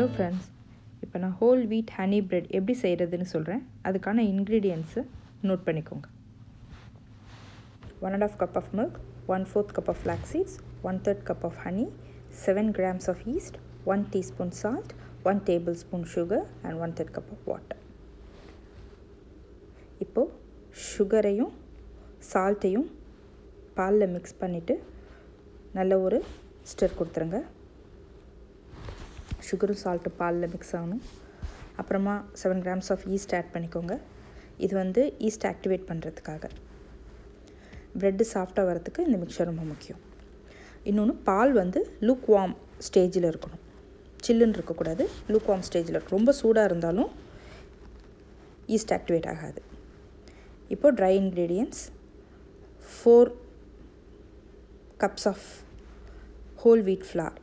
Hello friends, இப்போ நான் whole wheat honey bread எப்படி செய்கிறதுன்னு சொல்கிறேன். அதுக்கான இன்க்ரீடியன்ட்ஸு நோட் பண்ணிக்கோங்க. 1½ cup of milk, 1/4 cup of flax seeds, 1/3 cup of honey, 7 grams of yeast, 1 teaspoon salt, 1 tablespoon sugar and 1/3 cup of water. இப்போது சுகரையும் சால்ட்டையும் பாலில் mix பண்ணிவிட்டு நல்ல ஒரு ஸ்டிர் கொடுத்துருங்க. சுகரும் சால்ட்டு பாலில் மிக்ஸ் ஆகணும். அப்புறமா 7 grams ஆஃப் ஈஸ்ட் ஆட் பண்ணிக்கோங்க. இது ஈஸ்ட் ஆக்டிவேட் பண்ணுறதுக்காக. ப்ரெட்டு சாஃப்டாக வரதுக்கு இந்த மிக்சர் ரொம்ப முக்கியம். இன்னொன்று, பால் லூக் வார்ம் ஸ்டேஜில் இருக்கணும். சில்லுன்னு இருக்கக்கூடாது, லூக் வார்ம் ஸ்டேஜில் இருக்கும். ரொம்ப சூடாக இருந்தாலும் ஈஸ்ட் ஆக்டிவேட் ஆகாது. இப்போது dry ingredients 4 cups of whole wheat flour,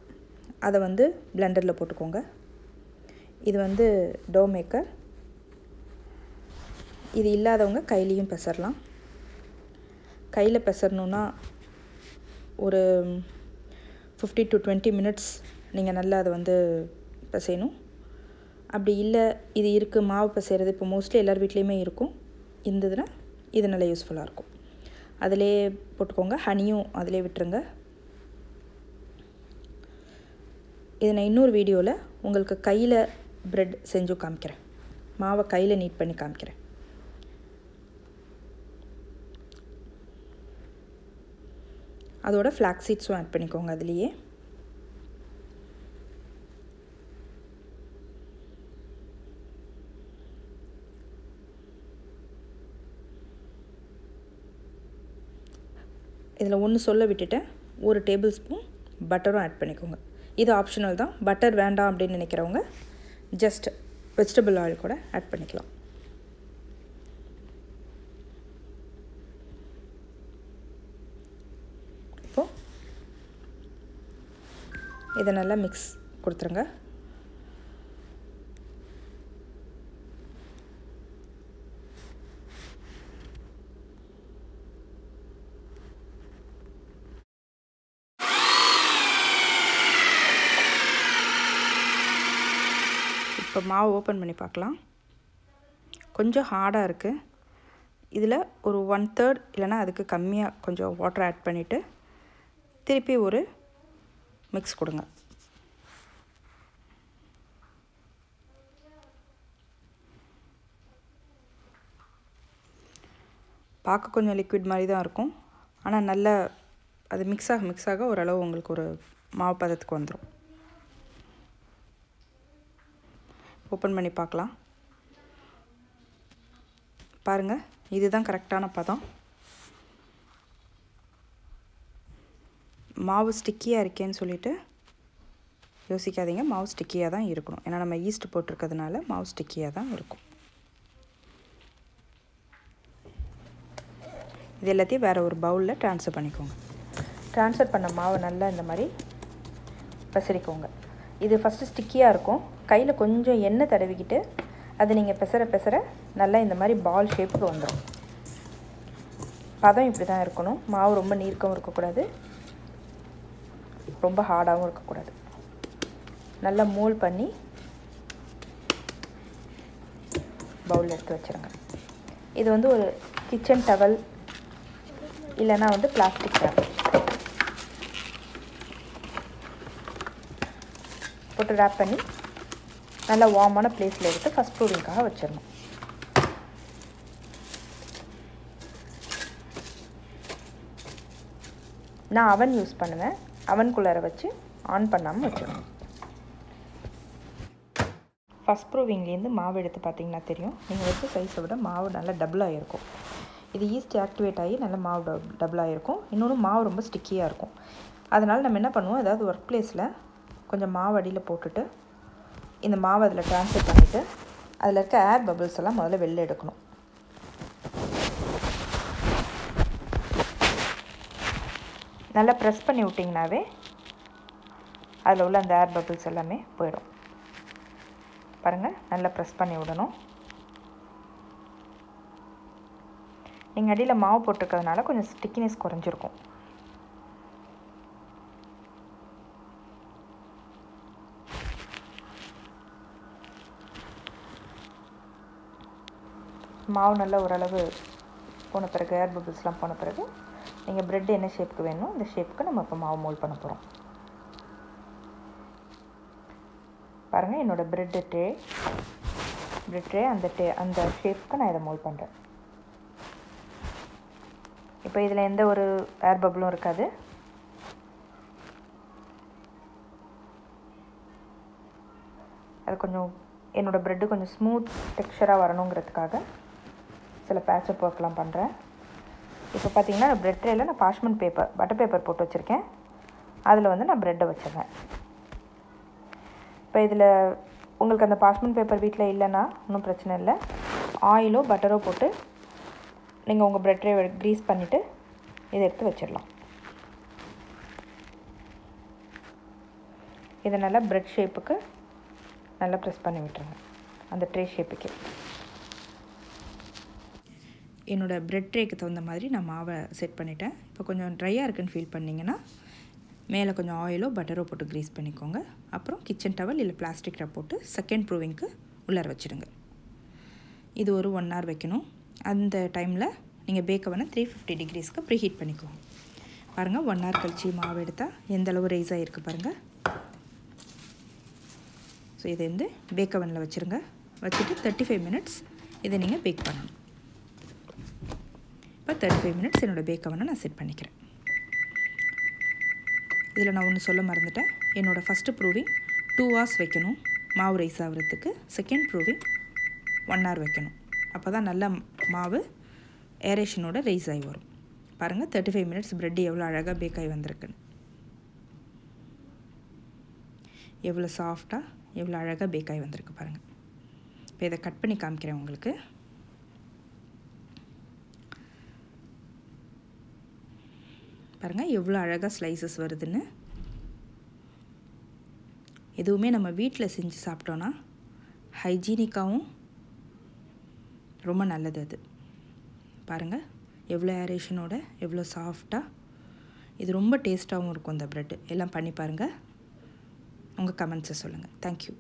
அதை பிளெண்டரில் போட்டுக்கோங்க. இது டோ மேக்கர். இது இல்லாதவங்க கையிலையும் பெசரலாம். கையில் பெசரணுன்னா ஒரு 50 to 20 minutes நீங்கள் நல்லா அதை பிசையணும். அப்படி இல்லை, இது இருக்குது மாவு பிசைகிறது இப்போ மோஸ்ட்லி எல்லார் வீட்லேயுமே இருக்கும், இருந்ததுன்னா இது நல்லா யூஸ்ஃபுல்லாக இருக்கும். அதிலே போட்டுக்கோங்க. ஹனியும் அதிலே விட்டுருங்க. இது நான் இன்னொரு வீடியோவில் உங்களுக்கு கையில் ப்ரெட் செஞ்சு காமிக்கிறேன். மாவை கையில் நீட் பண்ணி காமிக்கிறேன். அதோட ஃப்ளாக்ஸ் சீட்ஸும் ஆட் பண்ணிக்கோங்க அதுலேயே. இதில் ஒன்று சொல்ல விட்டுட்டேன், 1 டேபிள் ஸ்பூன் பட்டரும் ஆட் பண்ணிக்கோங்க. இது ஆப்ஷனல் தான். பட்டர் வேண்டாம் அப்படின்னு நினைக்கிறவங்க ஜஸ்ட் வெஜிடபிள் ஆயில் கூட ஆட் பண்ணிக்கலாம். இப்போது இதை நல்லா மிக்ஸ் கொடுத்துருங்க. இப்போ மாவு ஓப்பன் பண்ணி பார்க்கலாம். கொஞ்சம் ஹார்டாக இருக்குது. இதில் ஒரு 1/3 இல்லைனா அதுக்கு கம்மியாக கொஞ்சம் வாட்டர் ஆட் பண்ணிவிட்டு திருப்பி ஒரு மிக்ஸ் கொடுங்க. பார்க்க கொஞ்சம் லிக்விட் மாதிரி தான் இருக்கும், ஆனால் நல்லா அது மிக்ஸ் ஆக ஓரளவு உங்களுக்கு ஒரு மாவு பதத்துக்கு வந்துடும். ஓப்பன் பண்ணி பார்க்கலாம். பாருங்கள், இதுதான் கரெக்டான பதம். மாவு ஸ்டிக்கியாக இருக்கேன்னு சொல்லிட்டு யோசிக்காதீங்க. மாவு ஸ்டிக்கியாக தான் இருக்கணும். ஏன்னா நம்ம ஈஸ்ட் போட்டிருக்கிறதுனால மாவு ஸ்டிக்கியாக தான் இருக்கும். இது எல்லாத்தையும் வேறு ஒரு பவுலில் ட்ரான்ஸ்ஃபர் பண்ணிக்கோங்க. ட்ரான்ஸ்ஃபர் பண்ண மாவை நல்லா இந்த மாதிரி பசரிக்கோங்க. இது ஃபஸ்ட்டு ஸ்டிக்கியாக இருக்கும். கையில் கொஞ்சம் எண்ணெய் தடவிக்கிட்டு அது நீங்கள் பெசர நல்லா இந்த மாதிரி பால் ஷேப்புக்கு வந்துடும். பதம் இப்படி தான் இருக்கணும். மாவு ரொம்ப நீர்க்கவும் இருக்கக்கூடாது, ரொம்ப ஹார்டாகவும் இருக்கக்கூடாது. நல்லா மோல் பண்ணி பவுலில் எடுத்து வச்சுருங்க. இது ஒரு கிச்சன் டவல் இல்லைன்னா பிளாஸ்டிக் டவல் போட்டு ரேப் பண்ணி நல்லா வார்மான பிளேஸில் எடுத்து ஃபஸ்ட் ப்ரூவிங்காக வச்சிடணும். நான் அவன் யூஸ் பண்ணுவேன். அவனுக்குள்ளார வச்சு ஆன் பண்ணாமல் வச்சிடணும். ஃபஸ்ட் ப்ரூவிங்லேருந்து மாவு எடுத்து பார்த்திங்கன்னா தெரியும், நீங்கள் வச்ச சைஸை விட மாவு நல்லா டபுளாக இருக்கும். இது ஈஸ்ட் ஆக்டிவேட் ஆகி நல்லா மாவு டபுளாக இருக்கும். இன்னொன்று, மாவு ரொம்ப ஸ்டிக்கியாக இருக்கும். அதனால் நம்ம என்ன பண்ணுவோம், ஏதாவது ஒர்க் பிளேஸில் கொஞ்சம் மாவு அடியில் போட்டுட்டு இந்த மாவு அதில் ட்ரான்ஸ்ஃபர் பண்ணிவிட்டு அதில் இருக்க ஏர் பபிள்ஸ் எல்லாம் முதல்ல வெளில எடுக்கணும். நல்லா ப்ரெஸ் பண்ணி விட்டிங்கனாவே அதில் உள்ள அந்த ஏர் பபிள்ஸ் எல்லாமே போயிடும். பாருங்கள், நல்லா ப்ரெஸ் பண்ணி விடணும். நீங்கள் அடியில் மாவு போட்டிருக்கிறதுனால கொஞ்சம் ஸ்டிக்கினஸ் குறைஞ்சிருக்கும். மாவு நல்லா ஓரளவு போன பிறகு ஏர் பபிள்ஸ்லாம் போன பிறகு நீங்கள் ப்ரெட் என்ன ஷேப்புக்கு வேணும் இந்த ஷேப்புக்கு நம்ம இப்போ மாவு மோல்ட் பண்ண போகிறோம். பாருங்கள், என்னோடய ப்ரெட் ட்ரே அந்த ஷேப்புக்கு நான் இதை மோல்ட் பண்ணுறேன். இப்போ இதில் எந்த ஒரு ஏர் பபிளும் இருக்காது. அது கொஞ்சம் என்னோடய ப்ரெட்டு கொஞ்சம் ஸ்மூத் டெக்ஸ்சராக வரணுங்கிறதுக்காக சில பேட்சப் ஒர்க்லாம் பண்ணுறேன். இப்போ பார்த்தீங்கன்னா ப்ரெட் ட்ரேயில் நான் பட்டர் பேப்பர் போட்டு வச்சுருக்கேன். அதில் வந்து நான் ப்ரெட்டை வச்சிடுறேன். இப்போ இதில் உங்களுக்கு அந்த பார்ச்மெண்ட் பேப்பர் வீட்டில் இல்லைன்னா ஒன்றும் பிரச்சனை இல்லை. ஆயிலோ பட்டரோ போட்டு நீங்கள் உங்கள் ப்ரெட் ட்ரே க்ரீஸ் பண்ணிவிட்டு இதை எடுத்து வச்சிடலாம். இதை நல்லா ப்ரெட் ஷேப்புக்கு நல்லா ப்ரெஸ் பண்ணி விட்டுருங்க, அந்த ட்ரே ஷேப்புக்கு. என்னோடய ப்ரெட் ட்ரேக்கு தகுந்த மாதிரி நான் மாவை செட் பண்ணிட்டேன். இப்போ கொஞ்சம் ட்ரையாக இருக்குன்னு ஃபீல் பண்ணிங்கன்னா மேலே கொஞ்சம் ஆயிலோ பட்டரோ போட்டு க்ரீஸ் பண்ணிக்கோங்க. அப்புறம் கிச்சன் டவல் இல்லை பிளாஸ்டிக் ரப் போட்டு செகண்ட் ப்ரூவிங்க்கு உள்ளார வச்சுடுங்க. இது ஒரு 1 hour வைக்கணும். அந்த டைமில் நீங்கள் பேக்கவனை 350 degreesக்கு ப்ரீஹீட் பண்ணிக்கோங்க. பாருங்கள், 1 hour கழிச்சு மாவு எடுத்தால் எந்த அளவு ரைஸ் ஆகிருக்கு பாருங்கள். ஸோ இதை வந்து பேக்கவனில் வச்சுருங்க. வச்சுட்டு 35 minutes இதை நீங்கள் பேக் பண்ணணும். இப்போ 35 minutes என்னோடய பேக்கவனை நான் செட் பண்ணிக்கிறேன். இதில் நான் ஒன்று சொல்ல மறந்துட்டேன். என்னோடய ஃபஸ்ட்டு ப்ரூவிங் 2 hours வைக்கணும் மாவு ரைஸ் ஆகிறதுக்கு. செகண்ட் ப்ரூவிங் 1 hour வைக்கணும். அப்போ தான் நல்ல மாவு ஏரேஷனோட ரைஸ் ஆகி வரும். பாருங்கள், 35 minutes ப்ரெட்டு எவ்வளோ அழகாக பேக் ஆகி வந்திருக்குன்னு. எவ்வளோ சாஃப்டாக எவ்வளோ அழகாக பேக் ஆகி வந்திருக்கு பாருங்கள். இப்போ இதை கட் பண்ணி காமிக்கிறேன் உங்களுக்கு. பாருங்கள், எவ்வளோ அழகாக ஸ்லைசஸ் வருதுன்னு. எதுவுமே நம்ம வீட்டில் செஞ்சு சாப்பிட்டோன்னா ஹைஜீனிக்காகவும் ரொம்ப நல்லது. அது பாருங்கள், எவ்வளோ ஏரேஷனோட எவ்வளோ சாஃப்டாக. இது ரொம்ப டேஸ்ட்டாகவும் இருக்கும் இந்த ப்ரெட்டு. எல்லாம் பண்ணி பாருங்கள். உங்கள் கமெண்ட்ஸை சொல்லுங்கள். தேங்க்யூ.